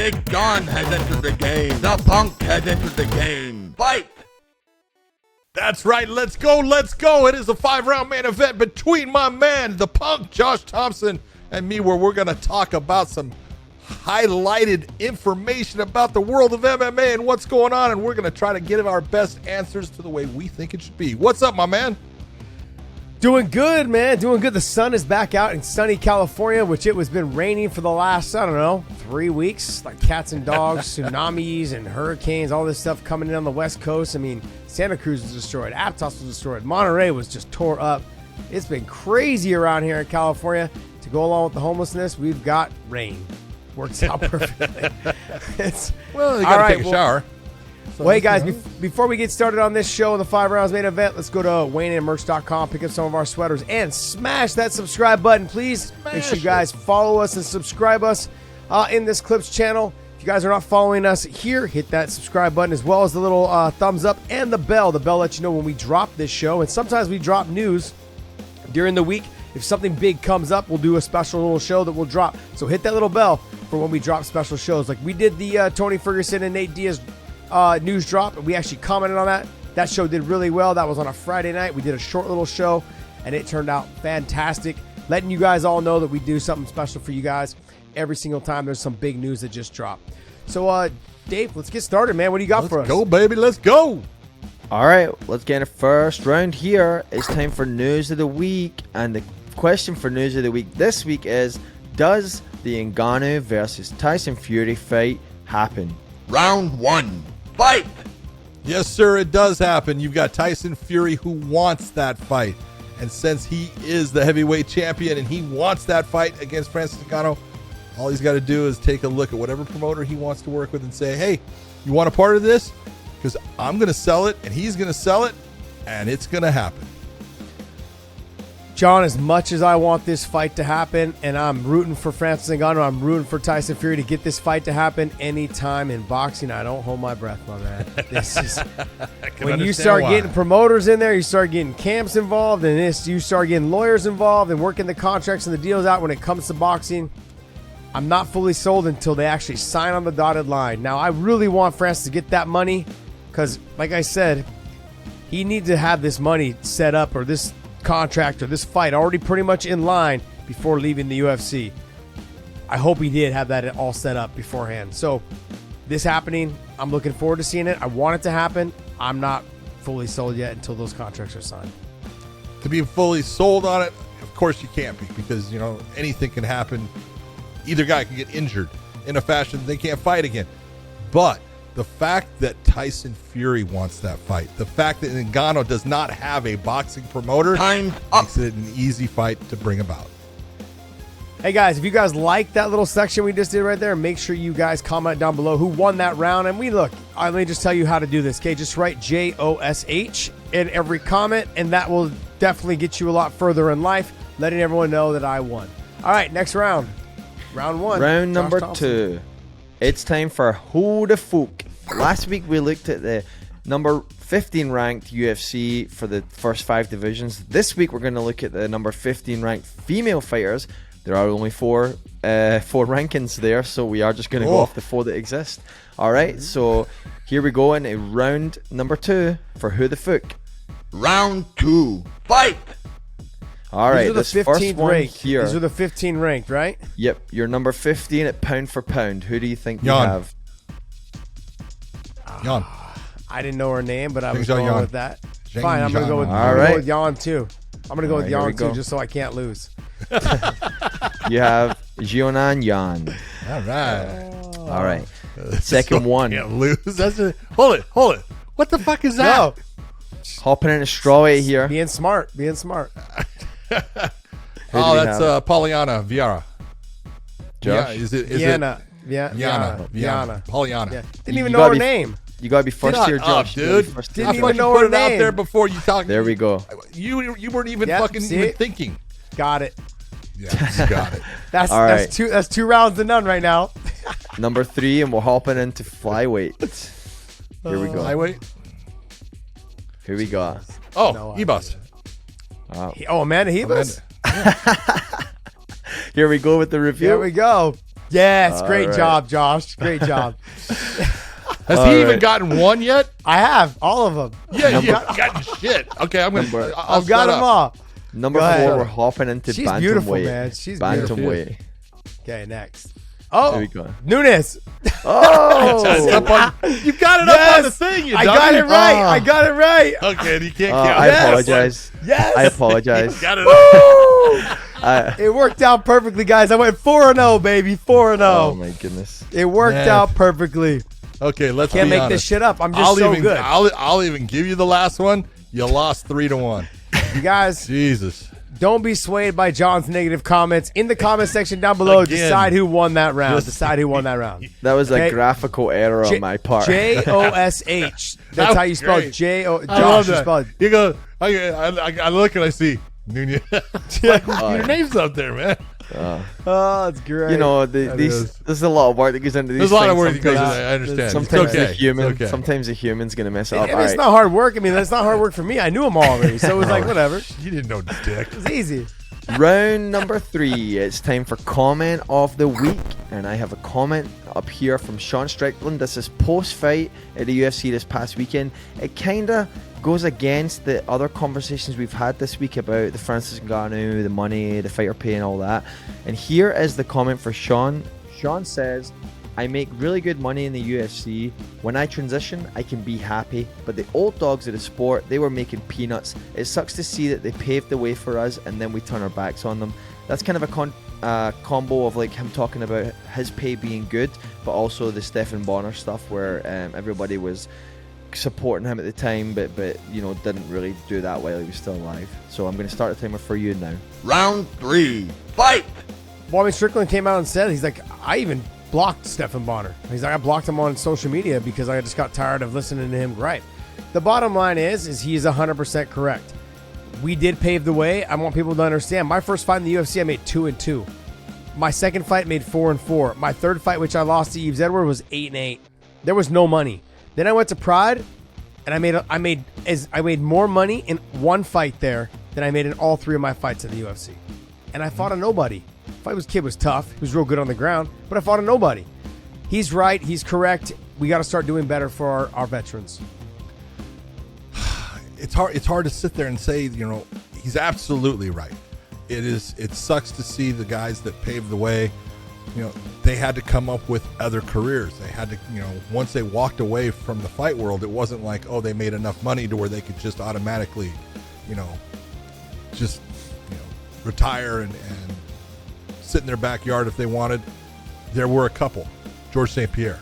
Big John has entered the game. The Punk has entered the game. Fight! That's right. Let's go. Let's go. It is a 5-round main event between my man, the Punk, Josh Thompson, and me, where we're going to talk about some highlighted information about the world of MMA and what's going on, and we're going to try to give our best answers to the way we think it should be. What's up, my man? Doing good, man. Doing good. The sun is back out in sunny California, which it was been raining for the last, 3 weeks. Like cats and dogs, tsunamis and hurricanes, all this stuff coming in on the West Coast. I mean, Santa Cruz was destroyed. Aptos was destroyed. Monterey was just tore up. It's been crazy around here in California. To go along with the homelessness, we've got rain. Works out perfectly. Well, you got to take a shower. Well, hey, guys, before we get started on this show, the 5 Rounds main event, let's go to WayneandMerch.com, pick up some of our sweaters, and smash that subscribe button, please. Make sure you guys follow us and subscribe us in this Clips channel. If you guys are not following us here, hit that subscribe button as well as the little thumbs up and the bell. The bell lets you know when we drop this show, and sometimes we drop news during the week. If something big comes up, we'll do a special little show that we'll drop. So hit that little bell for when we drop special shows. Like we did the Tony Ferguson and Nate Diaz news drop, and we actually commented on that. That show did really well. That was on a Friday night. We did a short little show, and it turned out fantastic. Letting you guys all know that we do something special for you guys every single time there's some big news that just dropped. So, Dave, let's get started, man. What do you got for us? Let's go, baby. Let's go. All right, let's get a first round here. It's time for News of the Week, and the question for News of the Week this week is, does the Ngannou versus Tyson Fury fight happen? Round 1. Fight! Yes, sir, it does happen. You've got Tyson Fury who wants that fight. And since he is the heavyweight champion and he wants that fight against Francis Ngannou, all he's got to do is take a look at whatever promoter he wants to work with and say, hey, you want a part of this? Because I'm going to sell it and he's going to sell it and it's going to happen. John, as much as I want this fight to happen, and I'm rooting for Francis Ngannou, I'm rooting for Tyson Fury to get this fight to happen anytime in boxing. I don't hold my breath, my man. This is when you start getting promoters in there, you start getting camps involved, and you start getting lawyers involved and working the contracts and the deals out when it comes to boxing. I'm not fully sold until they actually sign on the dotted line. Now, I really want Francis to get that money because, like I said, he needs to have this money set up, or this contract or this fight already pretty much in line before leaving the UFC. I hope he did have that all set up beforehand. So this happening, I'm looking forward to seeing it. I want it to happen. I'm not fully sold yet until those contracts are signed. To be fully sold on it, of course you can't be, because anything can happen. Either guy can get injured in a fashion that they can't fight again. But the fact that Tyson Fury wants that fight, the fact that Ngannou does not have a boxing promoter, makes it an easy fight to bring about. Hey guys, if you guys like that little section we just did right there, make sure you guys comment down below who won that round. And let me just tell you how to do this. Okay, just write JOSH in every comment, and that will definitely get you a lot further in life, letting everyone know that I won. All right, next round. Round 1. Round number 2. It's time for Who the Fook. Last week we looked at the number 15 ranked UFC for the first 5 divisions. This week we're going to look at the number 15 ranked female fighters. There are only 4 rankings there, so we are just going to go off the 4 that exist. All right, so here we go in round number 2 for Who the Fook. Round 2. Fight! All right, this first one ranked. here. These are the 15 ranked, right? Yep, you're number 15 at pound for pound. Who do you think you Jan. have? Jan. I didn't know her name, but I was Jan. going with that. Jan. Fine, I'm going to go with, All right. Jan too. I'm going to go with Here we Jan too, go. just so I can't lose. You have Jionan Yan. All right. All right. Second one. Can't lose. Hold it. What the fuck is that? No, Hopping in a strawweight here. being smart. Who do we That's have? Poliana Vieira. Josh? Yeah, is it Viana. Viana. Poliana. Yeah. Didn't even You know her gotta be- name. You gotta be first Shut here, up, Josh. You gotta dude. be first Didn't here. even know put her it out name. there before you talk. There we go. You weren't even Yep, fucking see even it? thinking. Got it. Yeah, you got it. That's All right. that's 2 rounds to none right now. Number 3, and we're hopping into flyweight. Here we go. Flyweight. Who we got? Oh, No Ebus. Oh, Amanda Hebus. Here we go with the review. Here we go. Yes, great right. job, Josh. Great job. Has he even gotten one yet? I have all of them. Yeah, you haven't gotten shit. Okay, I'm going to. I've got them all. Number Go 4, ahead. we're hopping into She's bantamweight. beautiful, man. She's beautiful. Bantamweight. Okay, next. There Oh, we go. Nunes. Oh! You got it up on the thing, you I dummy. got it right. I got it right. Okay, you can't I count. apologize. Yes. I apologize. Got it up. It worked out perfectly, guys. I went 4-0, baby. 4-0. Oh, my goodness. It worked Man. out perfectly. Okay, let's Can't be make honest. this shit up. I'm just so good. I'll even give you the last one. You lost 3-1. You guys, Jesus. don't be swayed by John's negative comments. In the comment section down below, Again. decide who won that round. Just- Decide who won that round. That was Okay. a graphical error on my part. Josh. That's That how you was spell great. J-O. I love Josh, you that. spell it. You go. I look and I see Nunez. Your name's up there, man. Oh, it's great. You know, That these is. there's a lot of work that goes into these There's a lot of things work that goes into sometimes. that. I understand. Sometimes It's the okay. human, It's okay. sometimes the human's gonna mess it up. And All it's right. not hard work. I mean, that's not hard work for me. I knew them all already, so it was like whatever. You didn't know dick. It's easy. Round number 3. It's time for comment of the week, and I have a comment up here from Sean Strickland. This is post-fight at the UFC this past weekend. It kind of goes against the other conversations we've had this week about the Francis Ngannou, the money, the fighter pay, and all that. And here is the comment for Sean. Sean says, I make really good money in the UFC. When I transition, I can be happy. But the old dogs of the sport, they were making peanuts. It sucks to see that they paved the way for us and then we turn our backs on them. That's kind of a combo of like him talking about his pay being good, but also the Stephen Bonner stuff where everybody was supporting him at the time, but you know, didn't really do that while he was still alive. So I'm going to start the timer for you now. Round 3. Fight! Bobby Strickland came out and said, he's like, I even blocked Stephen Bonner. He's like, I blocked him on social media because I just got tired of listening to him gripe. The bottom line is he is 100% correct. We did pave the way. I want people to understand. My first fight in the UFC, I made 2-2. My second fight made 4-4. My third fight, which I lost to Yves Edward, was 8-8. There was no money. Then I went to Pride, and I made more money in one fight there than I made in all 3 of my fights in the UFC. And I fought a nobody. Kid was tough. He was real good on the ground, but I fought a nobody. He's right. He's correct. We got to start doing better for our veterans. It's hard to sit there and say, you know, he's absolutely right. It sucks to see the guys that paved the way, you know, they had to come up with other careers. They had to, you know, once they walked away from the fight world, it wasn't like, oh, they made enough money to where they could just automatically, you know, retire and sit in their backyard if they wanted. There were a couple, George St. Pierre,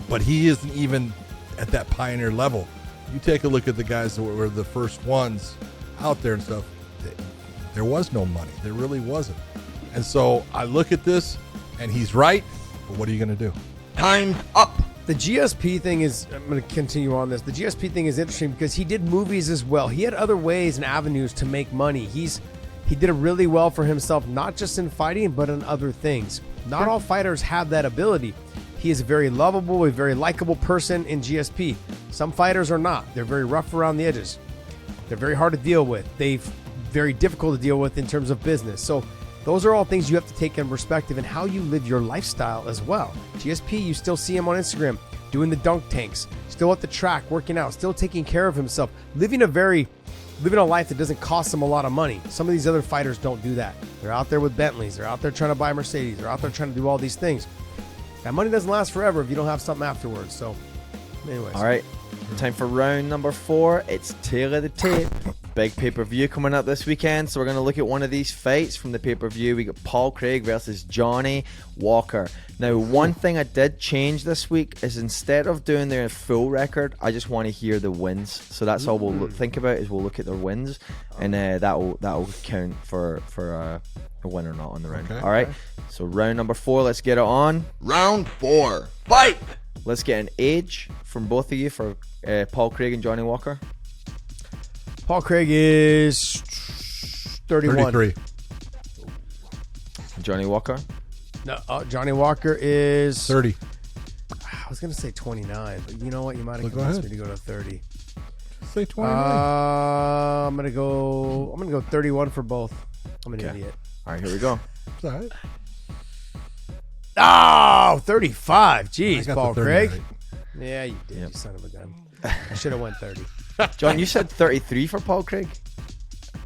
but he isn't even at that pioneer level. You take a look at the guys that were the first ones out there and stuff. There was no money. There really wasn't. And so I look at this, and he's right, but what are you going to do? Time's up! The GSP thing is, I'm going to continue on this. The GSP thing is interesting because he did movies as well. He had other ways and avenues to make money. He did it really well for himself, not just in fighting, but in other things. Not all fighters have that ability. He is a very lovable, a very likable person in GSP. Some fighters are not. They're very rough around the edges. They're very hard to deal with. They're very difficult to deal with in terms of business. So those are all things you have to take in perspective and how you live your lifestyle as well. GSP, you still see him on Instagram doing the dunk tanks, still at the track, working out, still taking care of himself, living a life that doesn't cost him a lot of money. Some of these other fighters don't do that. They're out there with Bentleys. They're out there trying to buy Mercedes. They're out there trying to do all these things. That money doesn't last forever if you don't have something afterwards. So, anyways. All right, time for round number 4. It's Tail of the Tape. Big pay-per-view coming up this weekend, so we're going to look at one of these fights from the pay-per-view. We got Paul Craig versus Johnny Walker. Now, one thing I did change this week is instead of doing their full record, I just want to hear the wins. So that's all we'll think about is we'll look at their wins, and that'll count for a win or not on the round. Okay. All right, so round number 4, let's get it on. Round 4. Fight! Let's get an age from both of you for Paul Craig and Johnny Walker. Paul Craig is 31. 33. Johnny Walker. No, Johnny Walker is 30. I was going to say 29, but you know what? You might have Well, go convinced me ahead. to go to 30. Say 29. I'm gonna go 31 for both. I'm an idiot. All right, here we go. It's all right. Oh, 35. I Jeez, got Paul the 30 Craig. right. Yeah, you did, you son of a gun. I should have went 30. John, you said 33 for Paul Craig.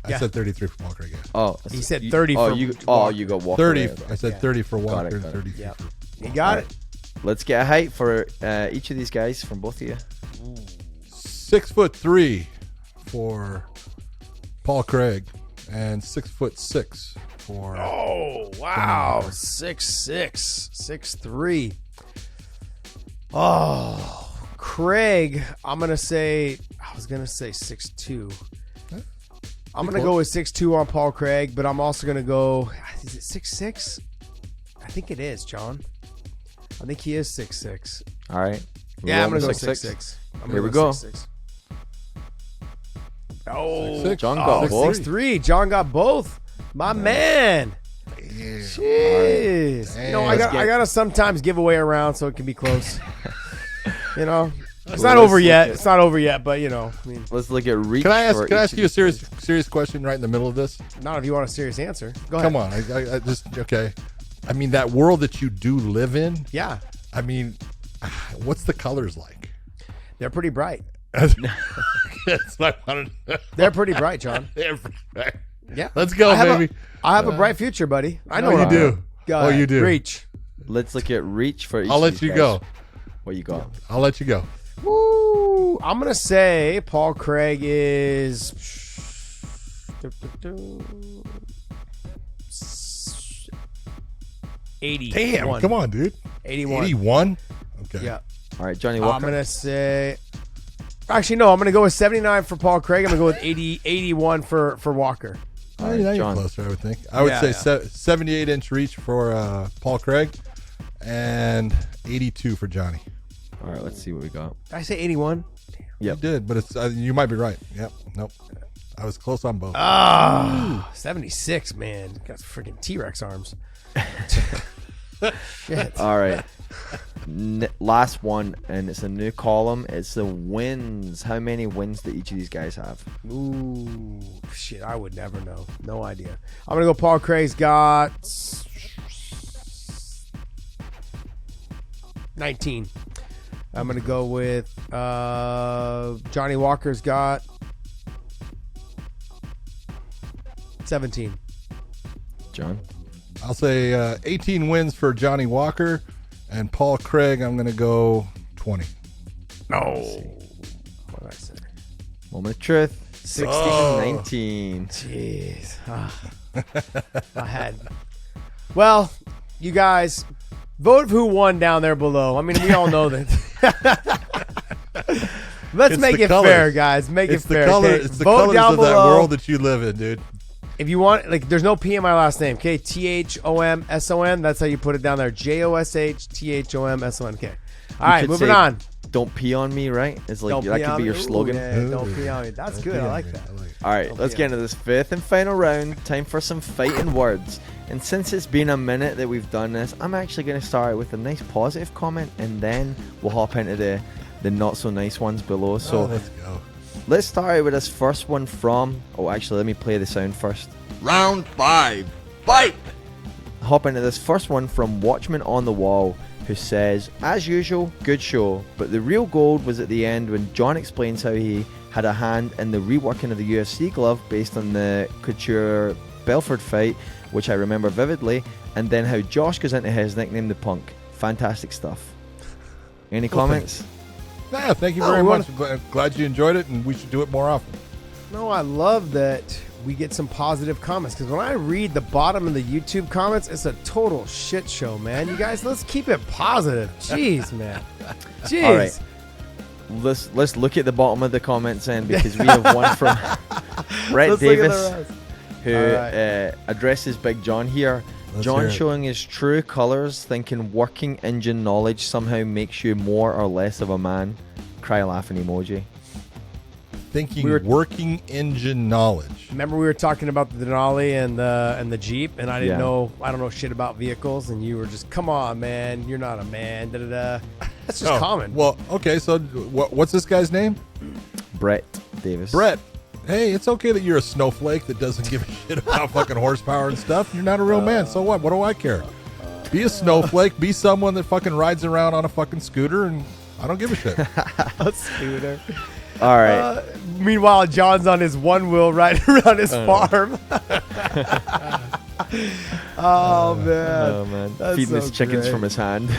I Yeah. said 33 for Paul Craig. Yeah. Oh, He said 30 oh, for you Walker. got Walker. 30. right. I said Yeah. 30 for Walker it, and got it. 33 Yeah. for. You got it. Let's get a height for each of these guys from both of you. 6'3" for Paul Craig and 6'6" for. Oh, wow. 6'6", 6'3". Oh, Craig, I was going to say 6'2". I'm going to go with 6'2" on Paul Craig, but I'm also going to go, is it 6'6"? I think it is, John. I think he is 6'6". All right. Yeah, I'm going to go 6'6". 6'6". Here we go. 6'6". Oh, 6'6". John got both. 6'3". John got both. My man. Jeez. Damn. You know, I gotta sometimes give away around so it can be close. You know, it's not over yet. It's not over yet, but you know, I mean, Let's look at reach. Can I for ask each you a of these serious question right in the middle of this? not if you want a serious answer. Go ahead. Come on, I just okay. I mean, that world that you do live in. Yeah, I mean, what's the colors like? they're pretty bright. That's what I wanted. They're pretty bright, John. They're pretty bright. Yeah, Let's go, I have baby. I have a bright future, buddy. I know Oh, what you I do. am. Go Oh, ahead. you do. Reach. Let's look at reach for each I'll of let these you guys. go. What you got? I'll let you go. Woo! I'm gonna say Paul Craig is 80. Damn, come on, dude. 81. 81? Okay. Yeah. All right, Johnny Walker. I'm gonna say. Actually, no. I'm gonna go with 79 for Paul Craig. I'm gonna go with 81 for Walker. Oh, now you're John. closer, I would think. I would Yeah, say yeah. 78-inch reach for Paul Craig and 82 for Johnny. All right, let's see what we got. Did I say 81? Yep. You did, but it's you might be right. Yep. Nope. I was close on both. Ah, 76, man. Got freaking T-Rex arms. Shit. All right. Last one, and it's a new column. It's the wins. How many wins do each of these guys have? Ooh, shit. I would never know. No idea. I'm gonna go. Paul Craig's got 19. I'm gonna go with Johnny Walker's got 17. John? I'll say 18 wins for Johnny Walker and Paul Craig. I'm going to go 20. No. What did I say? Moment of truth. 16 19. Jeez. I had. Well, you guys, vote who won down there below. I mean, we all know that. Let's It's make the it colors. fair, guys. Make It's it the fair. color. Okay? It's the Vote colors down of that below. world that you live in, dude. If you want, like, there's no P in my last name. Okay, THOMSON. That's how you put it down there. JOSHTHOMSON. Okay. All right, could moving say, on. Don't pee on me, right? It's like Don't that pee could on be your me. Ooh, slogan. yeah, don't pee on me. That's good. I like that. All right, Don't let's pee get on into this fifth and final round. Time for some fighting words. And since it's been a minute that we've done this, I'm actually going to start with a nice positive comment, and then we'll hop into the not so nice ones below. So let's go. let's start with this first one from. Oh, actually, let me play the sound first. Round 5. Fight! Hop into this first one from Watchman on the Wall, who says, as usual, good show, but the real gold was at the end when John explains how he had a hand in the reworking of the UFC glove based on the Couture Belford fight, which I remember vividly, and then how Josh goes into his nickname, the Punk. Fantastic stuff. Any comments? Yeah, thank you very much. Glad you enjoyed it, and we should do it more often. No, I love that we get some positive comments, because when I read the bottom of the YouTube comments, it's a total shit show, man. You guys, let's keep it positive. Jeez, man. Jeez. All right. Let's look at the bottom of the comments then, because we have one from Brett Let's look at Davis, the rest. who All right. addresses Big John here. Let's John hear it. showing his true colours, thinking working engine knowledge somehow makes you more or less of a man. Cry laughing emoji. Thinking We were- working engine knowledge. Remember we were talking about the Denali and the Jeep, and I didn't Yeah. know, I don't know shit about vehicles, and you were just, come on, man, you're not a man, da-da-da. That's just common. Well, okay, so what's this guy's name? Brett Davis. Brett. Hey, it's okay that you're a snowflake that doesn't give a shit about fucking horsepower and stuff. You're not a real man, so what? What do I care? Be a snowflake. Be someone that fucking rides around on a fucking scooter, and I don't give a shit. A scooter. All right. Meanwhile, John's on his one wheel riding around his farm. Oh man. Oh man. That's Feeding so his chickens great. from his hand.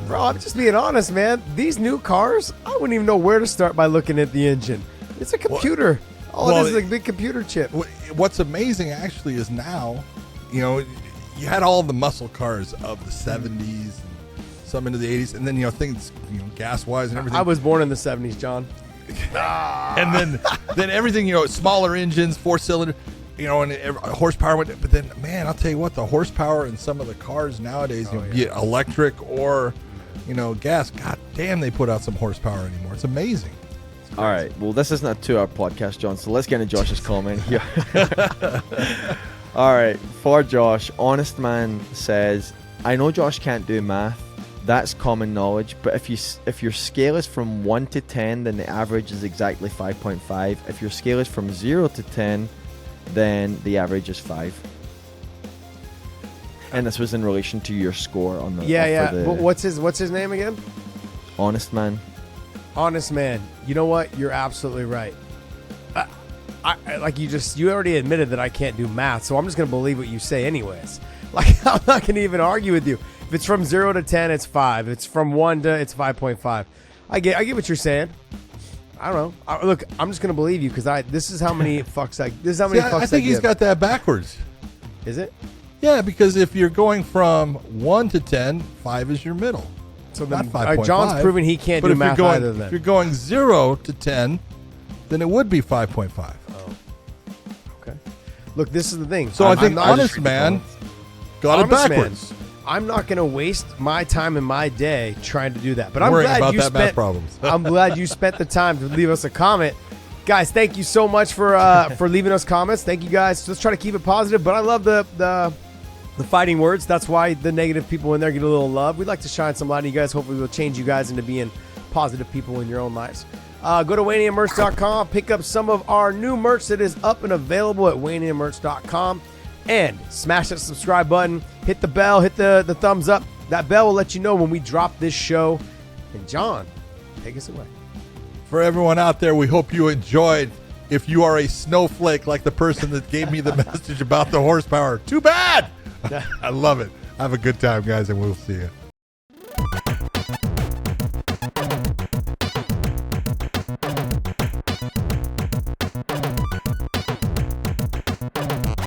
Bro, I'm just being honest, man. These new cars, I wouldn't even know where to start by looking at the engine. It's a computer. All Well, it is a big computer chip. What's amazing actually is now, you had all the muscle cars of the 70s and some into the 80s, and then things gas wise and everything. I was born in the 70s, John. And then everything, smaller engines, 4-cylinder, and horsepower went. But then, man, I'll tell you what, the horsepower in some of the cars nowadays, be it electric or gas. God damn, they put out some horsepower anymore. It's amazing. All right. Well, this isn't a 2-hour podcast, John, so let's get into Josh's comment here. All right. For Josh, Honest Man says, I know Josh can't do math. That's common knowledge. But if your scale is from 1 to 10, then the average is exactly 5.5. If your scale is from 0 to 10, then the average is 5. And this was in relation to your score on the What's his name again? Honest Man. Honest Man. You know what? You're absolutely right. You already admitted that I can't do math, so I'm just gonna believe what you say anyways. Like, I'm not gonna even argue with you. If it's from 0 to 10, it's 5. If it's from 1 to, it's 5.5. I get what you're saying. I don't know. Look, I'm just gonna believe you because this is how many fucks I I think he's got that backwards. Is it? Yeah, because if you're going from 1 to 10, 5 is your middle. So not then 5.5. John's proving he can't But do if math you're going, either. Then if you're going 0 to 10, then it would be 5.5. okay. Look, this is the thing. So I think I'm Honest Man got it Honest Man, backwards. I'm not going to waste my time in my day trying to do that. But I'm Worrying glad about you that math spent. problems. I'm glad you spent the time to leave us a comment, guys. Thank you so much for leaving us comments. Thank you guys. Let's try to keep it positive. But I love the fighting words. That's why the negative people in there get a little love. We'd like to shine some light on you guys. Hopefully, we'll change you guys into being positive people in your own lives. Go to WayneandMerch.com. Pick up some of our new merch that is up and available at WayneandMerch.com. And smash that subscribe button. Hit the bell. Hit the thumbs up. That bell will let you know when we drop this show. And John, take us away. For everyone out there, we hope you enjoyed. If you are a snowflake like the person that gave me the message about the horsepower, too bad. I love it. Have a good time, guys, and we'll see you.